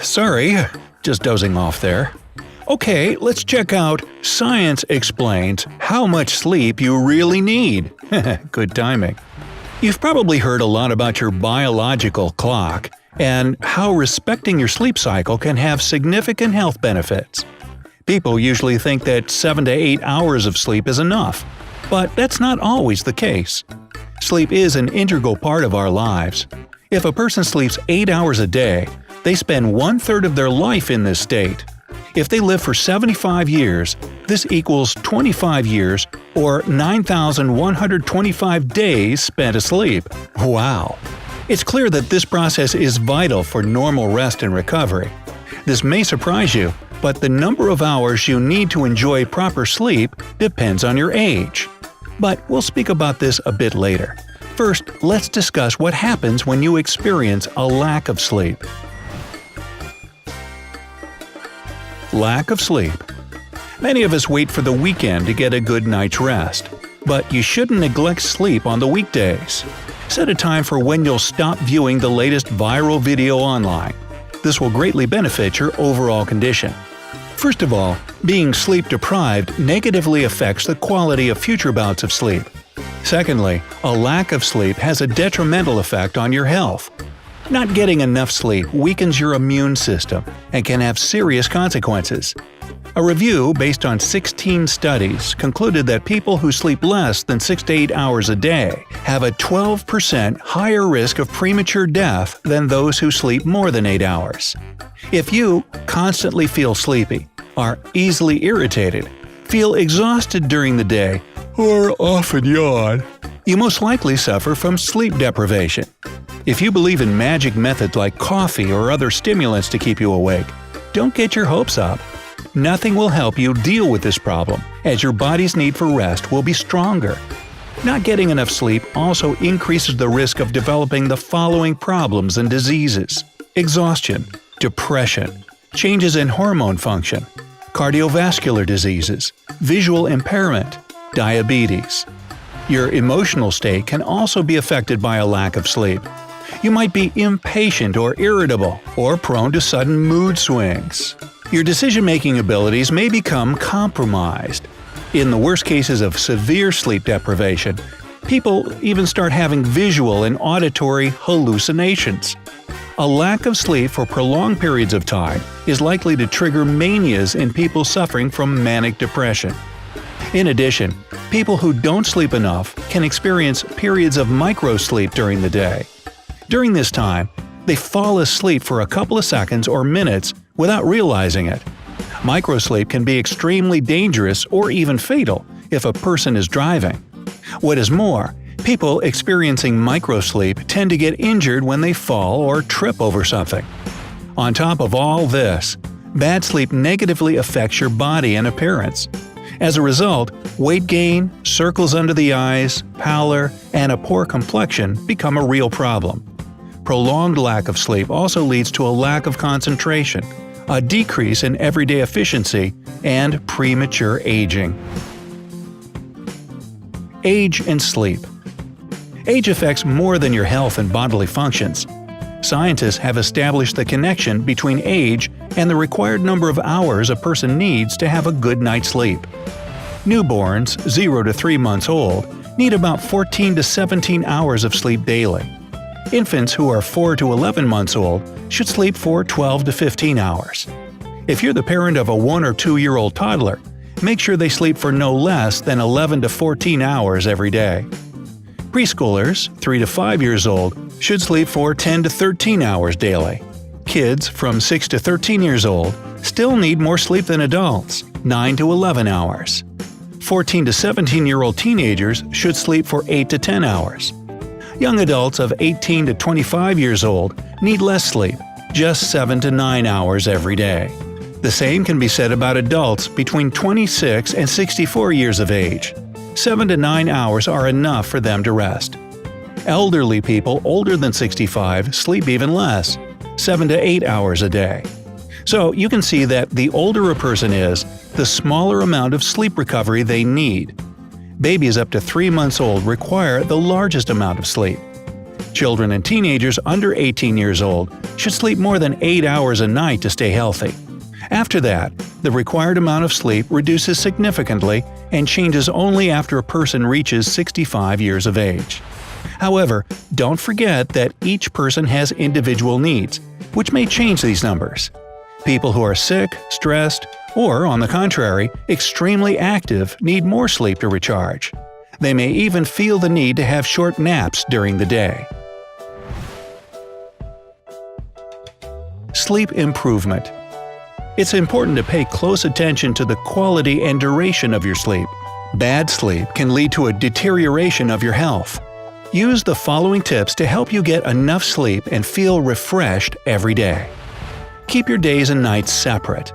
Sorry, just dozing off there. Okay, let's check out Science Explains How Much Sleep You Really Need. Good timing. You've probably heard a lot about your biological clock and how respecting your sleep cycle can have significant health benefits. People usually think that 7 to 8 hours of sleep is enough, but that's not always the case. Sleep is an integral part of our lives. If a person sleeps 8 hours a day, they spend 1/3 of their life in this state. If they live for 75 years, this equals 25 years or 9,125 days spent asleep. Wow! It's clear that this process is vital for normal rest and recovery. This may surprise you, but the number of hours you need to enjoy proper sleep depends on your age. But we'll speak about this a bit later. First, let's discuss what happens when you experience a lack of sleep. Lack of sleep. Many of us wait for the weekend to get a good night's rest. But you shouldn't neglect sleep on the weekdays. Set a time for when you'll stop viewing the latest viral video online. This will greatly benefit your overall condition. First of all, being sleep-deprived negatively affects the quality of future bouts of sleep. Secondly, a lack of sleep has a detrimental effect on your health. Not getting enough sleep weakens your immune system and can have serious consequences. A review based on 16 studies concluded that people who sleep less than 6 to 8 hours a day have a 12% higher risk of premature death than those who sleep more than 8 hours. If you constantly feel sleepy, are easily irritated, feel exhausted during the day, or often yawn, you most likely suffer from sleep deprivation. If you believe in magic methods like coffee or other stimulants to keep you awake, don't get your hopes up. Nothing will help you deal with this problem, as your body's need for rest will be stronger. Not getting enough sleep also increases the risk of developing the following problems and diseases: exhaustion, depression, changes in hormone function, cardiovascular diseases, visual impairment, diabetes. Your emotional state can also be affected by a lack of sleep. You might be impatient or irritable, or prone to sudden mood swings. Your decision-making abilities may become compromised. In the worst cases of severe sleep deprivation, people even start having visual and auditory hallucinations. A lack of sleep for prolonged periods of time is likely to trigger manias in people suffering from manic depression. In addition, people who don't sleep enough can experience periods of microsleep during the day. During this time, they fall asleep for a couple of seconds or minutes without realizing it. Microsleep can be extremely dangerous or even fatal if a person is driving. What is more, people experiencing microsleep tend to get injured when they fall or trip over something. On top of all this, bad sleep negatively affects your body and appearance. As a result, weight gain, circles under the eyes, pallor, and a poor complexion become a real problem. Prolonged lack of sleep also leads to a lack of concentration, a decrease in everyday efficiency, and premature aging. Age and sleep. Age affects more than your health and bodily functions. Scientists have established the connection between age and the required number of hours a person needs to have a good night's sleep. Newborns, 0 to 3 months old, need about 14 to 17 hours of sleep daily. Infants who are 4 to 11 months old should sleep for 12 to 15 hours. If you're the parent of a 1 or 2-year-old toddler, make sure they sleep for no less than 11 to 14 hours every day. Preschoolers, 3 to 5 years old, should sleep for 10 to 13 hours daily. Kids from 6 to 13 years old still need more sleep than adults, 9 to 11 hours. 14 to 17-year-old teenagers should sleep for 8 to 10 hours. Young adults of 18 to 25 years old need less sleep, just 7 to 9 hours every day. The same can be said about adults between 26 and 64 years of age. 7 to 9 hours are enough for them to rest. Elderly people older than 65 sleep even less, 7 to 8 hours a day. So you can see that the older a person is, the smaller amount of sleep recovery they need. Babies up to 3 months old require the largest amount of sleep. Children and teenagers under 18 years old should sleep more than 8 hours a night to stay healthy. After that, the required amount of sleep reduces significantly and changes only after a person reaches 65 years of age. However, don't forget that each person has individual needs, which may change these numbers. People who are sick, stressed, or, on the contrary, extremely active need more sleep to recharge. They may even feel the need to have short naps during the day. Sleep improvement. It's important to pay close attention to the quality and duration of your sleep. Bad sleep can lead to a deterioration of your health. Use the following tips to help you get enough sleep and feel refreshed every day. Keep your days and nights separate.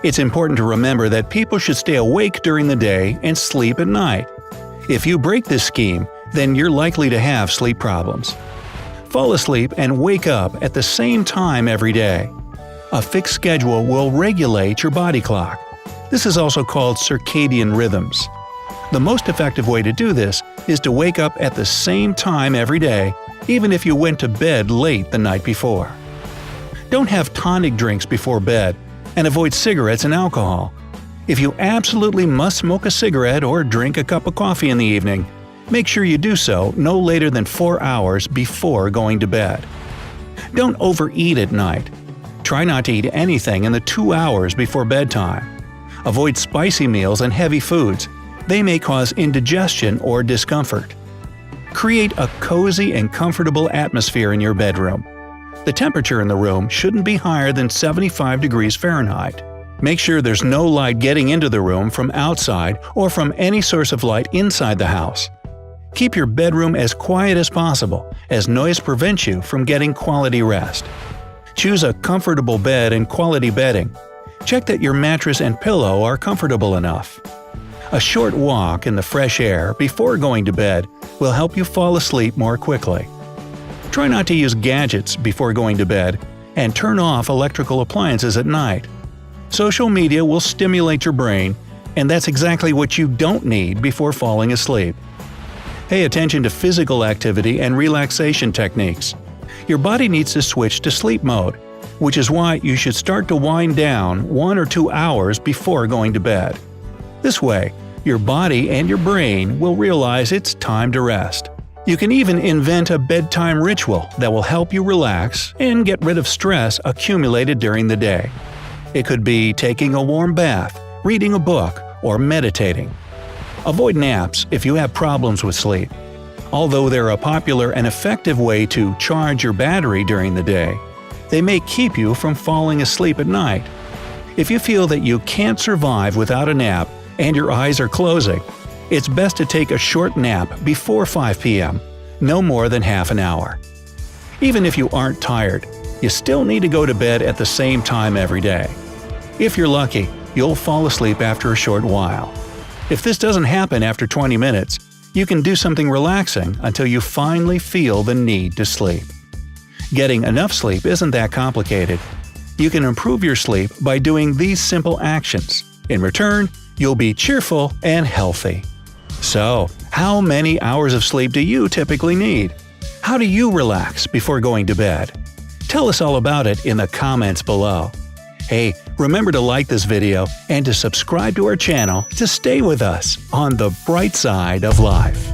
It's important to remember that people should stay awake during the day and sleep at night. If you break this scheme, then you're likely to have sleep problems. Fall asleep and wake up at the same time every day. A fixed schedule will regulate your body clock. This is also called circadian rhythms. The most effective way to do this is to wake up at the same time every day, even if you went to bed late the night before. Don't have tonic drinks before bed, and avoid cigarettes and alcohol. If you absolutely must smoke a cigarette or drink a cup of coffee in the evening, make sure you do so no later than 4 hours before going to bed. Don't overeat at night. Try not to eat anything in the 2 hours before bedtime. Avoid spicy meals and heavy foods. They may cause indigestion or discomfort. Create a cozy and comfortable atmosphere in your bedroom. The temperature in the room shouldn't be higher than 75 degrees Fahrenheit. Make sure there's no light getting into the room from outside or from any source of light inside the house. Keep your bedroom as quiet as possible, as noise prevents you from getting quality rest. Choose a comfortable bed and quality bedding. Check that your mattress and pillow are comfortable enough. A short walk in the fresh air before going to bed will help you fall asleep more quickly. Try not to use gadgets before going to bed, and turn off electrical appliances at night. Social media will stimulate your brain, and that's exactly what you don't need before falling asleep. Pay attention to physical activity and relaxation techniques. Your body needs to switch to sleep mode, which is why you should start to wind down 1 or 2 hours before going to bed. This way, your body and your brain will realize it's time to rest. You can even invent a bedtime ritual that will help you relax and get rid of stress accumulated during the day. It could be taking a warm bath, reading a book, or meditating. Avoid naps if you have problems with sleep. Although they're a popular and effective way to charge your battery during the day, they may keep you from falling asleep at night. If you feel that you can't survive without a nap and your eyes are closing, it's best to take a short nap before 5 p.m., no more than half an hour. Even if you aren't tired, you still need to go to bed at the same time every day. If you're lucky, you'll fall asleep after a short while. If this doesn't happen after 20 minutes, you can do something relaxing until you finally feel the need to sleep. Getting enough sleep isn't that complicated. You can improve your sleep by doing these simple actions. In return, you'll be cheerful and healthy. So, how many hours of sleep do you typically need? How do you relax before going to bed? Tell us all about it in the comments below. Hey, remember to like this video and to subscribe to our channel to stay with us on the bright side of life.